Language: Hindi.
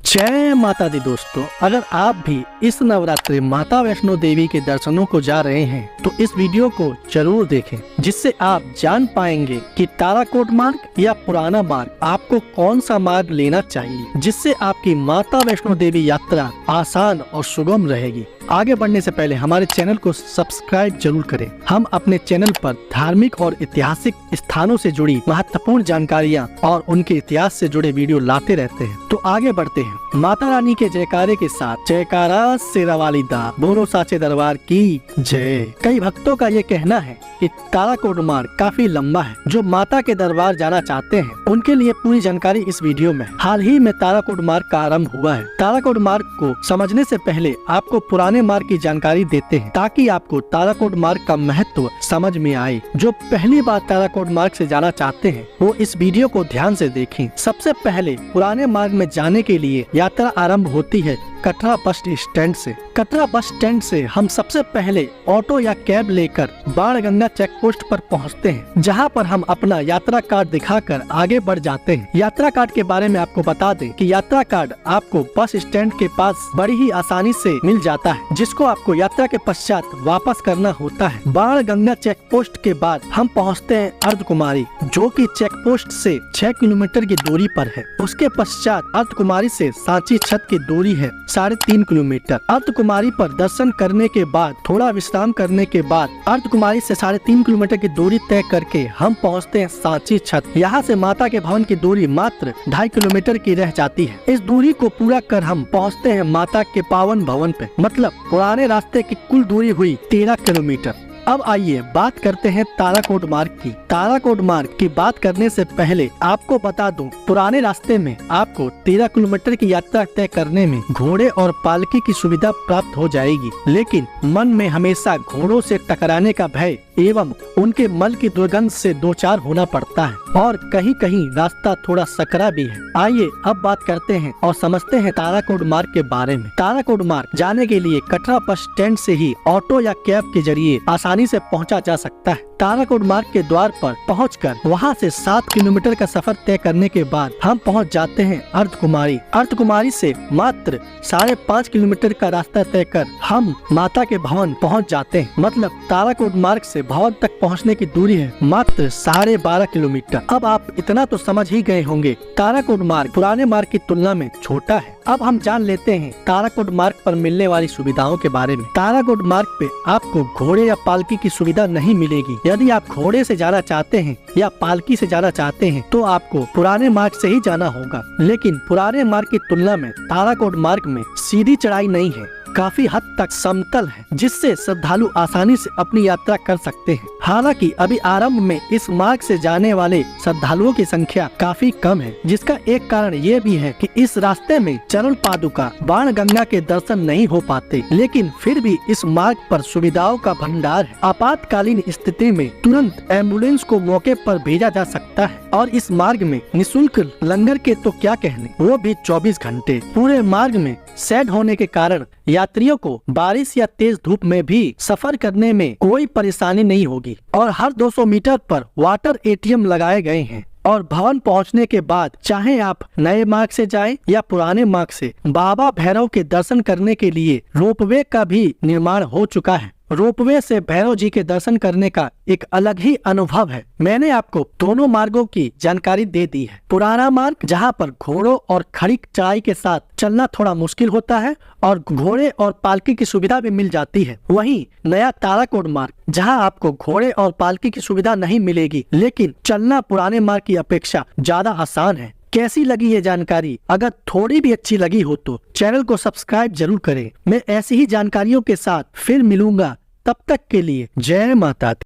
जय माता दी दोस्तों, अगर आप भी इस नवरात्रि माता वैष्णो देवी के दर्शनों को जा रहे हैं तो इस वीडियो को जरूर देखें, जिससे आप जान पाएंगे कि ताराकोट मार्ग या पुराना मार्ग आपको कौन सा मार्ग लेना चाहिए, जिससे आपकी माता वैष्णो देवी यात्रा आसान और सुगम रहेगी। आगे बढ़ने से पहले हमारे चैनल को सब्सक्राइब जरूर करें। हम अपने चैनल पर धार्मिक और ऐतिहासिक स्थानों से जुड़ी महत्वपूर्ण जानकारियां और उनके इतिहास से जुड़े वीडियो लाते रहते हैं। तो आगे बढ़ते हैं। माता रानी के जयकारे के साथ जयकारा शेरावाली दा, बोलो साचे दरबार की जय। कई भक्तों का ये कहना है कि ताराकोट मार्ग काफी लंबा है। जो माता के दरबार जाना चाहते हैं उनके लिए पूरी जानकारी इस वीडियो में। हाल ही में ताराकोट मार्ग का आरंभ हुआ है। ताराकोट मार्ग को समझने से पहले आपको पुराने मार्ग की जानकारी देते हैं, ताकि आपको ताराकोट मार्ग का महत्व समझ में आए। जो पहली बार ताराकोट मार्ग से जाना चाहते हैं वो इस वीडियो को ध्यान से देखें। सबसे पहले पुराने मार्ग में जाने के लिए यात्रा आरंभ होती है कटरा बस स्टैंड से। कटरा बस स्टैंड से हम सबसे पहले ऑटो या कैब लेकर बाणगंगा चेक पोस्ट पर पहुंचते हैं, जहां पर हम अपना यात्रा कार्ड दिखाकर आगे बढ़ जाते हैं। यात्रा कार्ड के बारे में आपको बता दें कि यात्रा कार्ड आपको बस स्टैंड के पास बड़ी ही आसानी से मिल जाता है, जिसको आपको यात्रा के पश्चात वापस करना होता है। बाणगंगा चेक पोस्ट के बाद हम पहुँचते हैं अर्धकुमारी, जो की चेक पोस्ट से 6 किलोमीटर की दूरी पर है। उसके पश्चात अर्धकुमारी से सांची छत की दूरी है 3.5 किलोमीटर। अर्धकुमारी पर दर्शन करने के बाद थोड़ा विश्राम करने के बाद अर्धकुमारी से 3.5 किलोमीटर की दूरी तय करके हम पहुंचते हैं सांची छत। यहाँ से माता के भवन की दूरी मात्र 2.5 किलोमीटर की रह जाती है। इस दूरी को पूरा कर हम पहुंचते हैं माता के पावन भवन पे। मतलब पुराने रास्ते की कुल दूरी हुई 13 किलोमीटर। अब आइए बात करते हैं ताराकोट मार्ग की। ताराकोट मार्ग की बात करने से पहले आपको बता दूं, पुराने रास्ते में आपको 13 किलोमीटर की यात्रा तय करने में घोड़े और पालकी की सुविधा प्राप्त हो जाएगी, लेकिन मन में हमेशा घोड़ों से टकराने का भय एवं उनके मल की दुर्गंध से दो चार होना पड़ता है और कहीं कहीं रास्ता थोड़ा सकरा भी है। आइए अब बात करते हैं और समझते हैं ताराकोट मार्ग के बारे में। ताराकोट मार्ग जाने के लिए कटरा बस स्टैंड से ही ऑटो या कैब के जरिए आसानी से पहुंचा जा सकता है। ताराकोट मार्ग के द्वार पर पहुंचकर वहां से 7 किलोमीटर का सफर तय करने के बाद हम पहुंच जाते हैं अर्धकुमारी। अर्धकुमारी से मात्र 5.5 किलोमीटर का रास्ता तय कर हम माता के भवन पहुंच जाते हैं। मतलब ताराकोट मार्ग से भवन तक पहुंचने की दूरी है मात्र 12.5 किलोमीटर। अब आप इतना तो समझ ही गए होंगे, ताराकोट मार्ग पुराने मार्ग की तुलना में छोटा है। अब हम जान लेते हैं ताराकोट मार्ग पर मिलने वाली सुविधाओं के बारे में। ताराकोट मार्ग पे आपको घोड़े या पालकी की सुविधा नहीं मिलेगी। यदि आप घोड़े से जाना चाहते हैं या पालकी से जाना चाहते हैं तो आपको पुराने मार्ग से ही जाना होगा। लेकिन पुराने मार्ग की तुलना में ताराकोट मार्ग में सीधी चढ़ाई नहीं है, काफी हद तक समतल है, जिससे श्रद्धालु आसानी से अपनी यात्रा कर सकते हैं। हालांकि अभी आरंभ में इस मार्ग से जाने वाले श्रद्धालुओं की संख्या काफी कम है, जिसका एक कारण ये भी है कि इस रास्ते में चरण पादुका बाणगंगा के दर्शन नहीं हो पाते। लेकिन फिर भी इस मार्ग पर सुविधाओं का भंडार है। आपातकालीन स्थिति में तुरंत एम्बुलेंस को मौके पर भेजा जा सकता है और इस मार्ग में निःशुल्क लंगर के तो क्या कहने, वो भी 24 घंटे। पूरे मार्ग में शेड होने के कारण यात्रियों को बारिश या तेज धूप में भी सफर करने में कोई परेशानी नहीं होगी और हर 200 मीटर पर वाटर एटीएम लगाए गए हैं। और भवन पहुंचने के बाद चाहे आप नए मार्ग से जाएं या पुराने मार्ग से, बाबा भैरव के दर्शन करने के लिए रोपवे का भी निर्माण हो चुका है। रोपवे से भैरव जी के दर्शन करने का एक अलग ही अनुभव है। मैंने आपको दोनों मार्गों की जानकारी दे दी है। पुराना मार्ग जहां पर घोड़ों और खड़ी चढ़ाई के साथ चलना थोड़ा मुश्किल होता है और घोड़े और पालकी की सुविधा भी मिल जाती है। वहीं नया ताराकोट मार्ग जहां आपको घोड़े और पालकी की सुविधा नहीं मिलेगी, लेकिन चलना पुराने मार्ग की अपेक्षा ज्यादा आसान है। कैसी लगी ये जानकारी? अगर थोड़ी भी अच्छी लगी हो तो चैनल को सब्सक्राइब जरूर करें। मैं ऐसी ही जानकारियों के साथ फिर मिलूंगा। तब तक के लिए जय माता दी।